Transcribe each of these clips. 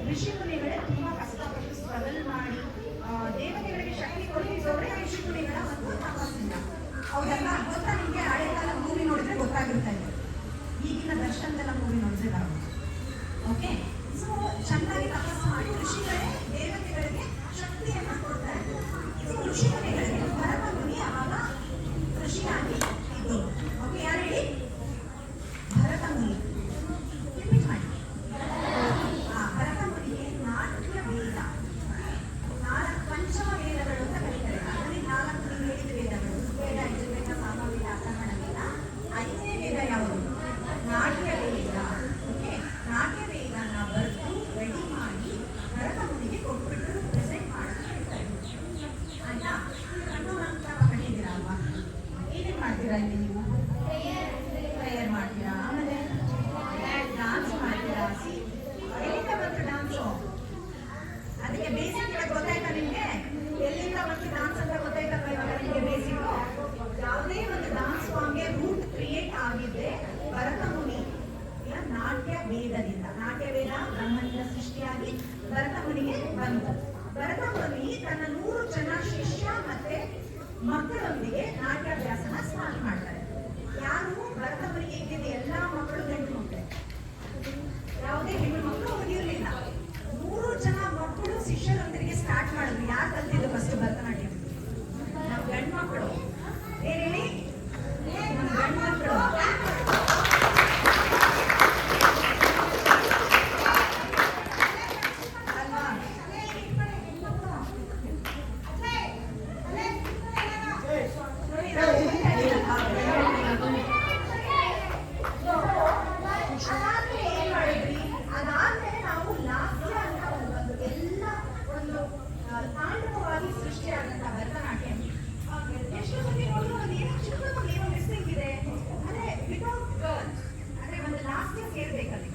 ಋಷಿ ಮುನಿಗಳೇ ತುಂಬಾ ಕಷ್ಟಪಟ್ಟು ಸ್ಟ್ರಗಲ್ ಮಾಡಿ ದೇವತೆಗಳಿಗೆ ಶಕ್ತಿ ಕೊಟ್ಟಿದ್ದವರೇ ಋಷಿ ಮುನಿಗಳ ಒಂದು ತಪಸ್ಸಿಂದ. ಹೌದಲ್ಲ? ಗೊತ್ತಾ ನಿಮಗೆ? ಹಳೆ ಕಾಲ ಮೂವಿ ನೋಡಿದ್ರೆ ಗೊತ್ತಾಗಿರ್ತಾ ಇದೆ. ಈಗಿನ ದರ್ಶನದೆಲ್ಲ ಮೂವಿ ನೋಡಿದ್ರೆ ನಾವು ಓಕೆ. ಸೊ ಚೆನ್ನಾಗಿ ತಪಸ್ಸು ಮಾಡಿ ಋಷಿಗಳೇ ದೇವತೆಗಳಿಗೆ ಶಕ್ತಿಯನ್ನ ಕೊಡ್ತಾರೆ. ಸೊ ಋಷಿ ಮುನಿಗಳಿಗೆ ಭರತ ಮುನಿ ಆವಾಗ ಋಷಿಯಾಗಿ ಇದ್ದು. ಓಕೆ, ಯಾರು ಹೇಳಿ? ಭರತ ಮುನಿ. ರಿಪೀಟ್ ಮಾಡಿ. ಭರತ ಮುನಿಗೆ ನಾಟ್ಯ ವೇದ, ಪಂಚಮ ವೇದಗಳು ಅಂತ ಕರೀತಾರೆ. ಅದರಲ್ಲಿ 4 ಹೇಳಿದ ವೇದಗಳು: ವೇದ, ಯಜುರ್ವೇದ, ಸಾಮವೇದ, ಅಥರ್ವಣ ವೇದ. 5ನೇ ವೇದ ಯಾವುದು? ನಾಟ್ಯ ವೇದ. ಓಕೆ, ನಾಟ್ಯ ವೇದನ ಬರೆದು ರೆಡಿ ಮಾಡಿ ಭರತ ಮುನಿಗೆ ಕೊಟ್ಬಿಟ್ಟು ಪ್ರೆಸೆಂಟ್ ಮಾಡಕ್ಕೆ ಹೇಳ್ತಾರೆ. ಆಯ್ತಾ? ಕಣ್ಣುನಂತ ಕಂಡಿದ್ದೀರಾ ಅಲ್ವಾ? ಏನೇನು ಮಾಡ್ತೀರಾ ಇಲ್ಲಿ ನೀವು? ಪ್ರೇಯರ್ ಮಾಡ್ತೀರಾ, ಆಮೇಲೆ ಡಾನ್ಸ್ ಮಾಡ್ತೀರಾ. ಎಲ್ಲಿಂದ ಬಂತು ಡಾನ್ಸು? ಅದಕ್ಕೆ ಬೇಸಿಕ್ ಗೊತ್ತಾಯ್ತಾ ನಿಮಗೆ? ಎಲ್ಲಿಂದ ಬಂತು ಡಾನ್ಸ್ ಅಂತ ಗೊತ್ತಾಯ್ತಲ್ವ ಇವಾಗ ನಿಮಗೆ ಬೇಸಿಕ್? ಯಾವುದೇ ಒಂದು ಡಾನ್ಸ್ ಫಾರ್ಮ್ಗೆ ರೂಟ್ ಕ್ರಿಯೇಟ್ ಆಗಿದ್ರೆ ಭರತ ಮುನಿ ನಾಟ್ಯ ವೇದದಿಂದ. ನಾಟ್ಯ ವೇದ ಬ್ರಹ್ಮನಿಂದ ಸೃಷ್ಟಿಯಾಗಿ ಭರತ ಮುನಿಗೆ ಬಂತು. ಭರತ ಮುನಿ ತನ್ನ 100 ಜನ ಶಿಷ್ಯ ಮತ್ತೆ ಮಕ್ಕಳೊಂದಿಗೆ ನಾಟ್ಯಾಭ್ಯಾಸನ ಸ್ಟಾರ್ಟ್ ಮಾಡ್ತಾರೆ. ಯಾರು? ಭರತ ಮುನಿಗೆ ಇದ್ದಿದ್ದ ಎಲ್ಲಾ ಮಕ್ಕಳು ಗಂಡು ಮಕ್ಕಳು, ಯಾವುದೇ ಹೆಣ್ಣು ಮಕ್ಕಳು ಹೋಗಿರ್ಲಿಲ್ಲ. 100 ಜನ ಮಕ್ಕಳು ಶಿಷ್ಯರೊಂದಿಗೆ ಸ್ಟಾರ್ಟ್ ಮಾಡಿದ್ರು. ಯಾರು ಕಲ್ತಿದ್ದು ಫಸ್ಟ್ ಭರತನಾಟ್ಯ? ನಾವು ಗಂಡು ಮಕ್ಕಳು. ಹೇಳಿ, ನಮ್ಮ ಗಂಡು ಮಕ್ಕಳು. ತಾಂಡವವಾಗಿ ಸೃಷ್ಟಿಯಾದಂಥ ಭರತನಾಟ್ಯ ಎಷ್ಟು ಮಂದಿ ನೋಡಿದ್ರು ಒಂದು ಏನೋ ಚಿಕ್ಕದೊಂದು ಏನೋ ಮಿಸ್ಸಿಂಗ್ ಇದೆ. ಅಂದ್ರೆ ವಿತೌಟ್ ಗರ್ಲ್, ಅಂದ್ರೆ ಒಂದು ಲಾಸ್ಯ ಸೇರ್ಬೇಕಲ್ಲಿ.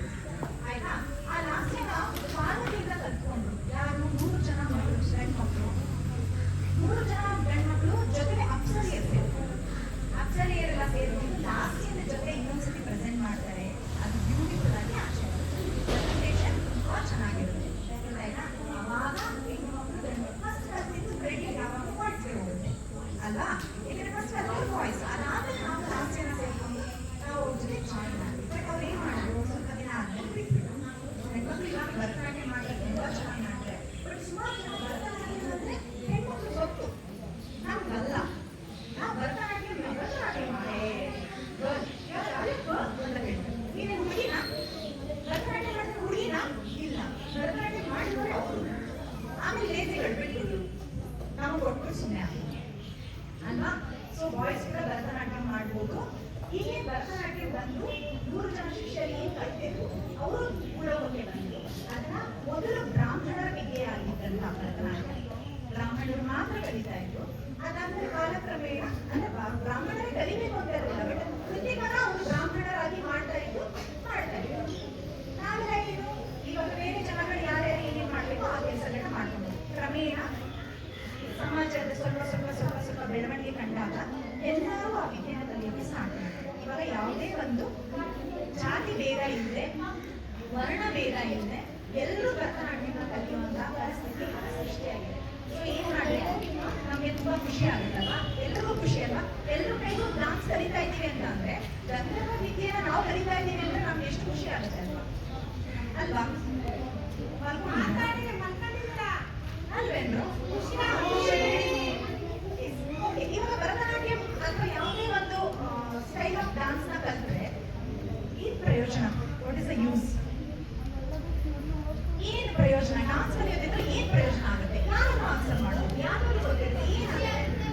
ಆಯ್ತಾ? ಆ ಲಾಸ್ಯನ ಪಾರ್ವತಿಯಿಂದ ಕಲ್ತ್ಕೊಂಡ್ರು. ಯಾರು? 100 ಜನ ಮಕ್ಕಳು, ಗಂಡು ಮಕ್ಕಳು. 100 ಜನ ಗಂಡು ಮಕ್ಕಳು ಜೊತೆಗೆ ಅಪ್ಸರಿಯರು ಸೇರ್ತಾರೆ. ಅಪ್ಸರಿಯರೆಲ್ಲ ಸೇರ್ಕೊಂಡು ಲಾಸ್ಯನ ಜೊತೆ ಇನ್ನೊಂದ್ಸತಿ ಪ್ರೆಸೆಂಟ್ ಮಾಡ್ತಾರೆ. ಅದು ಬ್ಯೂಟಿಫುಲ್ ಆಗಿ ಆಚೆ ಪ್ರೆಸೆಂಟೇಷನ್ ತುಂಬಾ ಚೆನ್ನಾಗಿರುತ್ತೆ. ಆಯ್ತಾ? ಅವಾಗ ಅಲ್ವಾ? ಯಾಕಂದ್ರೆ ಫಸ್ಟ್ ಅದು ವಾಯ್ಸ್, ಅದಾದ್ಮೇಲೆ ನಾವು ಲಾಸ್ಯನ ಸೇರ್ಕೊಂಡು ನಾವು ಅವ್ರ ಜೊತೆ ಜಾಯಿನ್ ಆಗಿ. ಬಟ್ ಅವ್ರು ಏನು ಮಾಡಿದ್ರು? ಸ್ವಲ್ಪ ದಿನ ಆದ್ಮೇಲೆ ಬಿಟ್ಬಿಟ್ಟು ಹೆಣ್ಮಕ್ಳು ಇವಾಗ ಭರತನಾಟ್ಯ ಮಾಡಿದ್ರೆ ತುಂಬಾ ಚೆನ್ನಾಗಿ ಮಾಡ್ತಾರೆ. ಬಟ್ ಸುಮಾರು ಜನ ಭರತನಾಟ್ಯ ಅಂದ್ರೆ ಹೆಣ್ಮಕ್ಳು ಗೊತ್ತು, ನಮ್ಗಲ್ಲ. ನಾವು ಭರತನಾಟ್ಯ ಮಾಡೇ ಅಂತ ಹೇಳ್ತಾರೆ. ನೀವೇನು ಹುಡುಗಿನ? ಭರತನಾಟ್ಯ ಮಾಡಿದ್ರೆ ಹುಡುಗಿನ? ಇಲ್ಲ, ಭರತನಾಟ್ಯ ಮಾಡಿದ್ರೆ ಅವರು. ಆಮೇಲೆ ಲೇಸಿಗಳು ಬಿಟ್ಬಿಟ್ಟು ನಾವು ಕೊಟ್ಟು ಸುಮ್ಮನೆ ಅಲ್ವಾ? ಸೊ ಬಾಯ್ಸ್ ಕೂಡ ಭರತನಾಟ್ಯ ಮಾಡ್ಬೋದು. ಹೀಗೆ ಭರತನಾಟ್ಯ ಬಂದು 100 ಜನ ಶಿಷ್ಯರು ಏನು ಕಲಿತಿದ್ರು ಅವರು ಮೂಲಕ್ಕೆ ಬಂದು ಅದನ್ನ ಮೊದಲು ಬ್ರಾಹ್ಮಣರ ವಿದ್ಯೆ ಆಗಿದ್ದಂಥ ಭರತನಾಟ್ಯ ಬ್ರಾಹ್ಮಣರು ಮಾತ್ರ ಕಲಿತಾ ಇದ್ರು. ಅದಾದ್ಮೇಲೆ ಕಾಲಕ್ರಮೇಣ ಅಂದ್ರೆ ಬ್ರಾಹ್ಮಣರೇ ಕಲಿಬೇಕು ಅಂತ ಇರಲಿಲ್ಲ, ಬಟ್ ಕೃತಿಕನ ಅವರು ಬ್ರಾಹ್ಮಣರಾಗಿ ಮಾಡ್ತಾ ಇದ್ರು. ನಾವೆಲ್ಲ ಏನು ಇವಾಗ ಬೇರೆ ಜನಗಳು ಯಾರ್ಯಾರು ಏನೇನು ಮಾಡಬೇಕು ಆ ಕೆಲಸಗಳನ್ನ ಮಾಡ್ಕೊಂಡು ಕ್ರಮೇಣ ಸಮಾಜದ ಸ್ವಲ್ಪ ಬೆಳವಣಿಗೆ ಕಂಡಾಗ ಎಲ್ಲರೂ ಆ ವಿದ್ಯೆನ ಕಲಿಯೋಕೆ ಸ್ಟಾರ್ಟ್ ಮಾಡ್ತಾರೆ. ಇವಾಗ ಯಾವುದೇ ಒಂದು ಜಾತಿ ಭೇದ ಇಲ್ಲದೆ, ವರ್ಣ ಭೇದ ಇಲ್ಲದೆ ಎಲ್ಲರೂ ಭರತನಾಟ್ಯನ ಕಲಿಯುವಂತಹ ಪರಿಸ್ಥಿತಿ ಸೃಷ್ಟಿಯಾಗಿದೆ. ಸೊ ಏನ್ ಮಾಡಬೇಕು? ನಮಗೆ ತುಂಬಾ ಖುಷಿ ಆಗುತ್ತಲ್ವಾ? ಎಲ್ರಿಗೂ ಖುಷಿ ಅಲ್ವಾ? ಎಲ್ಲರೂ ಕೈಗೂ ಡಾನ್ಸ್ ಕಲಿತಾ ಇದ್ದೀವಿ ಅಂತ ಅಂದ್ರೆ ಗಂಧರ್ವ ವಿದ್ಯೆನ ನಾವು ಕಲಿತಾ ಇದ್ದೀವಿ ಅಂದ್ರೆ ನಮ್ಗೆ ಎಷ್ಟು ಖುಷಿ ಆಗುತ್ತೆ ಅಲ್ವಾ? ಅಲ್ವಾ? ಅಲ್ವೇನ್ರು? ಇವಾಗ ಭರತನಾಟ್ಯ ಅಥವಾ ಯಾವುದೇ ಒಂದು ಸ್ಟೈಲ್ ಆಫ್ ಡಾನ್ಸ್ ನ ಕಲಿತ್ರೆ ಏನ್ ಪ್ರಯೋಜನ? What is the use? ಏನ್ ಪ್ರಯೋಜನ? ಡಾನ್ಸ್ ಕಲಿಯೋದ್ರಿಂದ ಏನ್ ಪ್ರಯೋಜನ ಆಗುತ್ತೆ? ಯಾರನ್ನು ಆನ್ಸರ್ ಮಾಡೋದು? ಯಾರು ಗೊತ್ತಿರುತ್ತೆ? ಏನಾಗುತ್ತೆ?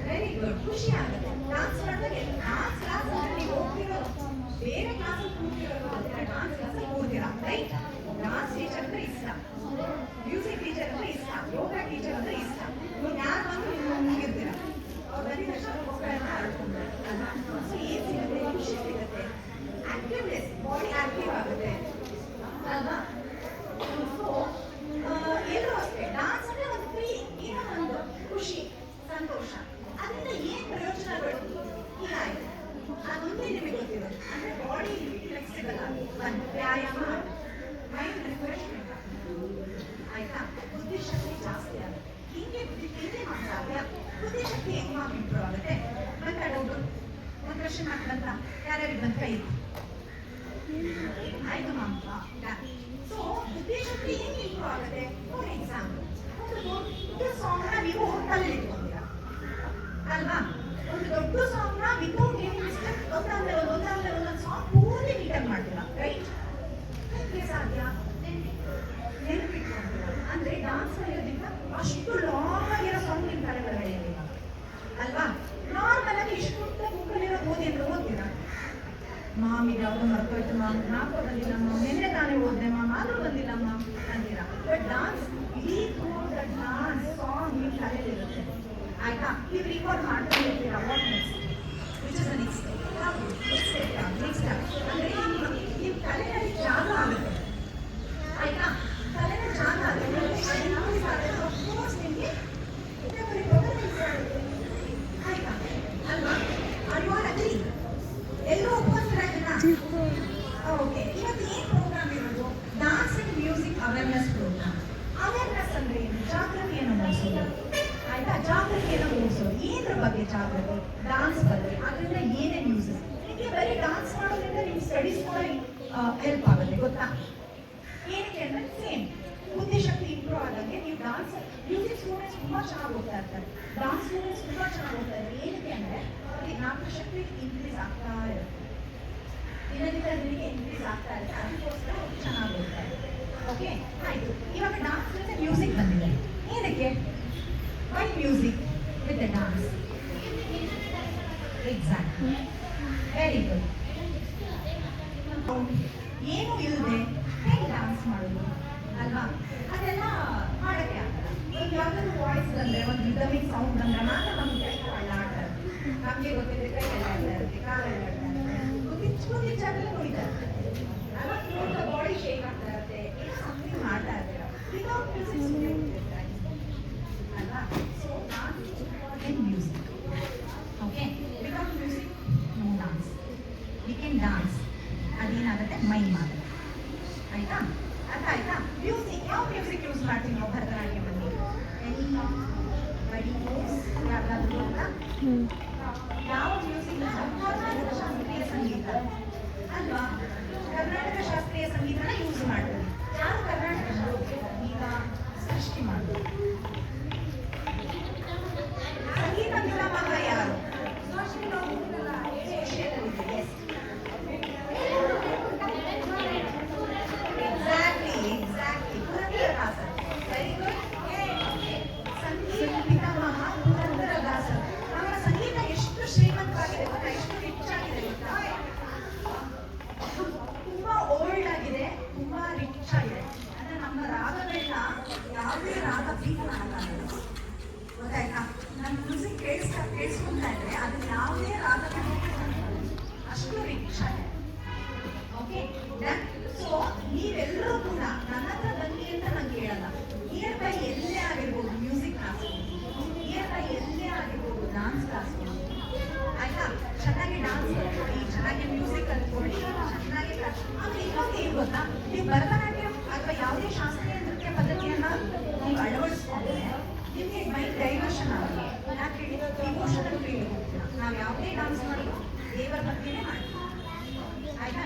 ವೆರಿ ಗುಡ್, ಖುಷಿ ಆಗುತ್ತೆ. ಡಾನ್ಸ್ ಮಾಡಿದಾಗ ಡಾನ್ಸ್ ಕ್ಲಾಸ್ ಅಂದ್ರೆ ನೀವು ಹೋಗ್ತಿರೋದು ಬೇರೆ ಕ್ಲಾಸಲ್ಲಿ ಕೂರ್ತಿರೋದು, ಡಾನ್ಸ್ ಕ್ಲಾಸಲ್ಲಿ ಕೂರ್ತೀರಾ, ರೈಟ್? ಡಾನ್ಸ್ ಟೀಚರ್ ಅಂದ್ರೆ ಇಷ್ಟ, ಮ್ಯೂಸಿಕ್ ಟೀಚರ್ ಅಂದ್ರೆ ಇಷ್ಟ, ಯೋಗ ಟೀಚರ್ ಅಂದ್ರೆ ಇಷ್ಟ. ನೀವು ಯಾರು ಬಂದು ನೀವು ಮುಗಿರ್ತೀರ, ಅವ್ರು ಬಂದಿದ ತಕ್ಷಣ ಮಕ್ಕಳನ್ನ ಆಡ್ಕೊಂಡ್ರೆ ಅಲ್ವಾ? ಸೊ ಏನ್ ಸಿಗುತ್ತೆ? ಖುಷಿ ಸಿಗುತ್ತೆ, ಆಕ್ಟಿವ್ನೆಸ್, ಬಾಡಿ ಆಕ್ಟಿವ್ ಆಗುತ್ತೆ ಅಲ್ವಾ? ಸೊ ಎಲ್ಲರೂ ಅಷ್ಟೇ ಡಾನ್ಸ್ ಅಂದ್ರೆ ಒಂದು ಫ್ರೀ, ಏನೋ ಒಂದು ಖುಷಿ, ಸಂತೋಷ. ಅದರಿಂದ ಏನ್ ಪ್ರಯೋಜನಗಳು? ಇಲ್ಲ ಆಯ್ತು, ಅದೊಂದೇ ನಿಮಗೆ ಗೊತ್ತಿರೋದು. ಅಂದ್ರೆ ಬಾಡಿ ಫ್ಲೆಕ್ಸಿಬಲ್ ಆಗಿ, ವ್ಯಾಯಾಮ, ಮೈಂಡ್ ಅದು ಹೆಂಗೆ ಇಂಪ್ರೂವ್ ಆಗುತ್ತೆ? ಫಾರ್ ಎಕ್ಸಾಂಪಲ್ ಒಂದು ದೊಡ್ಡ ಸಾಂಗ್ನ ನೀವು ತಲೆಯಲ್ಲಿ ಇಟ್ಕೊಂಡಿರ ಅಲ್ವಾ? ಒಂದು ದೊಡ್ಡ ಸಾಂಗ್ನ ವಿತೌಟ್ ಎನಿ ಮಿಸ್ಟೇಕ್ ಒಂದಾದ್ಮೇಲೆ ಒಂದೊಂದು ಸಾಂಗ್ ಪೂರ್ತಿ ನೀಟಾಗಿ ಮಾಡ್ತೀರಾ, ರೈಟ್? ಹೇಗೆ ಸಾಧ್ಯ? ನೆನಪಿಟ್ಕೊಂಡಿರ ಅಂದ್ರೆ ಡಾನ್ಸ್ ಕಲಿಯೋದ್ರಿಂದ ಅಷ್ಟು ಲಾಂಗ್ ಆಗಿರೋ ಸಾಂಗ್ ನಿಮ್ಮ ತಲೆ ಒಳಗಡೆ ಇರಲಿಲ್ಲ ಅಲ್ವಾ? ನಾರ್ಮಲ್ ಆಗಿ ಇಷ್ಟು ಬುಕ್ಕಲ್ಲಿರೋ ಓದಿ ಅಂದ್ರೆ ಓದ್ತೀರಾ? ಮಾಮ್ ಇದು ಯಾವುದೋ ಮರ್ತೋಯ್ತು ಮಾಮ್, ನಾಲ್ಕು ಬಂದಿಲ್ಲ ಮಾಮ್, ನಿನ್ನೆ ತಾನೇ ಓದಿದೆ ಮಾಮ್, ಆದ್ರೂ ಬಂದಿಲ್ಲ ಮಾಮ್ ಅಂತೀರಾ. ಬಟ್ ಡಾನ್ಸ್ ಇಡೀ ದ ಡಾನ್ಸ್ ಸಾಂಗ್ ನಿಮ್ಮ ತಲೆಯಲ್ಲಿರುತ್ತೆ ಆಯ್ತಾ? ನೀವು ರಿಕಾರ್ಡ್ ಮಾಡ್ಕೊಂಡಿರ್ತೀರಾ. What next? Which is the next next ಅಂದ್ರೆ ನಿಮ್ಮ ತಲೆಯಲ್ಲಿ ಜಾಗ ಆಗುತ್ತೆ ಆಯ್ತಾ? ತಲೆಯಲ್ಲಿ ಜಾಗ ಆಗುತ್ತೆ. ಅಫ್ಕೋರ್ಸ್ ನಿಮಗೆ ಆಯ್ತಾ ಅಲ್ವಾ? ಅಲ್ವಾ ಅಗ್ರಿ? ಎಲ್ಲರೂ ಒಪ್ಕೊಂತೀರಾ ಇದನ್ನ? ಓಕೆ. ಇವತ್ತು ಏನು ಪ್ರೋಗ್ರಾಮ್ ಇರೋದು? Dance and music awareness program. Awareness ಅಂದ್ರೆ ಏನು? ಜಾಗೃತಿಯನ್ನು ಮೂಡಿಸೋದು ಆಯ್ತಾ? ಜಾಗೃತಿಯನ್ನು ಮೂಡಿಸೋದು ಏದ್ರ ಬಗ್ಗೆ? ಜಾಗೃತಿ ಡಾನ್ಸ್ ಬಗ್ಗೆ. ಅದರಿಂದ ಏನೇನು ಯೂಸಸ್? ನಿಮಗೆ ಬರೀ ಡಾನ್ಸ್ ಮಾಡೋದ್ರಿಂದ ನಿಮ್ಮ ಸ್ಟಡೀಸ್ ಕೂಡ ಹೆಲ್ಪ್ ಆಗುತ್ತೆ ಗೊತ್ತಾ? ಏನಕ್ಕೆ ಅಂದ್ರೆ ಸೇಮ್ ಬುದ್ಧಿಶಕ್ತಿ ಇಂಪ್ರೂವ್ ಆದಂಗೆ ನೀವು ಡಾನ್ಸ್ ಮ್ಯೂಸಿಕ್ ಸ್ಟೂಡೆಂಟ್ಸ್ ತುಂಬಾ ಚೆನ್ನಾಗಿ ಹೋಗ್ತಾ ಇರ್ತಾರೆ, ಡಾನ್ಸ್ ಸ್ಟೂಡೆಂಟ್ಸ್ ತುಂಬಾ ಚೆನ್ನಾಗಿ ಹೋಗ್ತಾ ಇರ್ತಾರೆ. ಏನಕ್ಕೆ ಅಂದ್ರೆ ಅವ್ರಿಗೆ ಜ್ಞಾಪಕಶಕ್ತಿ ಇನ್ಕ್ರೀಸ್ ಆಗ್ತಾ ಇರುತ್ತೆ, ದಿನದಿಂದ ದಿನಕ್ಕೆ ಇನ್ಕ್ರೀಸ್ ಆಗ್ತಾ ಇರುತ್ತೆ. ಅದಕ್ಕೋಸ್ಕರ ಚೆನ್ನಾಗಿ ಹೋಗ್ತಾ ಇದೆ. ಓಕೆ ಆಯ್ತು. ಇವಾಗ ಡಾನ್ಸ್ ಜೊತೆ ಮ್ಯೂಸಿಕ್ ಬಂದಿದೆ. ಏನಕ್ಕೆ? Why music with the dance? Exactly, very good. ಏನು ಇಲ್ಲದೆ ಹೇಗೆ ಡಾನ್ಸ್ ಮಾಡೋದು ಅಲ್ವಾ? ಅದೆಲ್ಲ ಮಾಡೋಕ್ಕೆ ಆಗಲ್ಲ. ಈಗ ಯಾವ್ದಾದ್ರು ವಾಯ್ಸ್ ಬಂದರೆ, ಒಂದು ರಿದಮಿಕ್ ಸೌಂಡ್ ಬಂದರೆ ಮಾತ್ರ ನಮ್ಗೆ ಕೈ ಎಲ್ಲ ಆಡ್ತಾ ಇರುತ್ತೆ. ನಮಗೆ ಗೊತ್ತಿದ್ರೆ ಕೈ ಎಲ್ಲ ಆಡ್ತಾ ಇರುತ್ತೆ, ಕಾಲೆಲ್ಲ ಆಡ್ತಾ ಇರುತ್ತೆ, ಕುದಿಚ್ಚಾಗಲೇ ಕುಡಿತಾ ಇರುತ್ತೆ ಅಲ್ವಾ? ಬಾಡಿ ಶೇಕ್ ಆಗ್ತಾ ಇರುತ್ತೆ, ಏನೋ ಸಮಥಿಂಗ್ ಮಾಡ್ತಾ ಇರ್ತೀರ. ವಿತೌಟ್ ಮ್ಯೂಸಿಕ್ ಅಲ್ವಾ? So dance important music. Okay, without music no dance. We can dance, ಅದೇನಾಗುತ್ತೆ ಮೈಂಡ್ ಮಾಡುತ್ತೆ ಆಯ್ತಾ? ಅರ್ಥ ಆಯ್ತಾ? ಮ್ಯೂಸಿಕ್ ಯಾವ ಮ್ಯೂಸಿಕ್ ಯೂಸ್ ಮಾಡ್ತೀವಿ ನಾವು ಭರತನಾಟ್ಯಮಲ್ಲಿ? ಯಾವ್ದಾದ್ರು ಅಂತ ಯಾವ ಮ್ಯೂಸಿಕ್? ಕರ್ನಾಟಕ ಶಾಸ್ತ್ರೀಯ ಸಂಗೀತ ಅಲ್ವಾ? ಕರ್ನಾಟಕ ಶಾಸ್ತ್ರೀಯ ಸಂಗೀತನ ಯೂಸ್ ಮಾಡ್ತೀವಿ. ಯಾರು ಕರ್ನಾಟಕ ಶಾಸ್ತ್ರೀಯ ಸಂಗೀತ ಸೃಷ್ಟಿ ಮಾಡೋದು? ಸಂಗೀತ ಪಿತಾಮಹ ಯಾರು? ಗೊತ್ತಾಯ್ತಾ? ನನ್ನ ಮ್ಯೂಸಿಕ್ ಕೇಳಿಸ್ಕೊಂತಾ ಇದ್ರೆ ಅದು ಯಾವುದೇ ರಾಗ ಅಷ್ಟು ರಿಚ್ ಆಗಿದೆ. Okay done. ಸೊ ನೀವೆಲ್ಲರೂ ಕೂಡ ನನ್ನ ಹತ್ರ ಬನ್ನಿ ಅಂತ ನಾನು ಕೇಳಲ್ಲ. ನಿಯರ್ ಬೈ ಎಲ್ಲೇ ಆಗಿರ್ಬೋದು ಮ್ಯೂಸಿಕ್ ಕ್ಲಾಸ್, ನಿಯರ್ ಬೈ ಎಲ್ಲೇ ಆಗಿರ್ಬೋದು ಡಾನ್ಸ್ ಕ್ಲಾಸ್ ಆಯ್ತಾ? ಚೆನ್ನಾಗಿ ಡಾನ್ಸ್ ಕಲ್ತ್ಕೊಳ್ಳಿ, ಚೆನ್ನಾಗಿ ಮ್ಯೂಸಿಕ್ ಕಲ್ತ್ಕೊಳ್ಳಿ, ಚೆನ್ನಾಗಿ ಆಮೇಲೆ ಇನ್ನೊಂದು ಏನು ಗೊತ್ತಾ? ನೀವು ಭರತನಾಟ್ಯ ಅಥವಾ ಯಾವುದೇ ಶಾಸ್ತ್ರೀಯ ನೃತ್ಯ ಪದ್ಧತಿಯನ್ನ ನೀವು ಅಳವಡಿಸ್ಕೊಂಡ್ರೆ ನಿಮಗೆ ಮೈಂಡ್ ಡೈವರ್ಷನ್ ಆಗುತ್ತೆ. ಯಾಕೆ ಹೇಳಿ? ಇಮೋಷನಲ್ ಫೀಲ್ ಹೋಗ್ತೀರಾ. ನಾವು ಯಾವುದೇ ಡಾನ್ಸ್ ಮಾಡಿದ್ರು ದೇವರ ಬಗ್ಗೆನೇ ಮಾಡ್ತೀವಿ ಆಯ್ತಾ?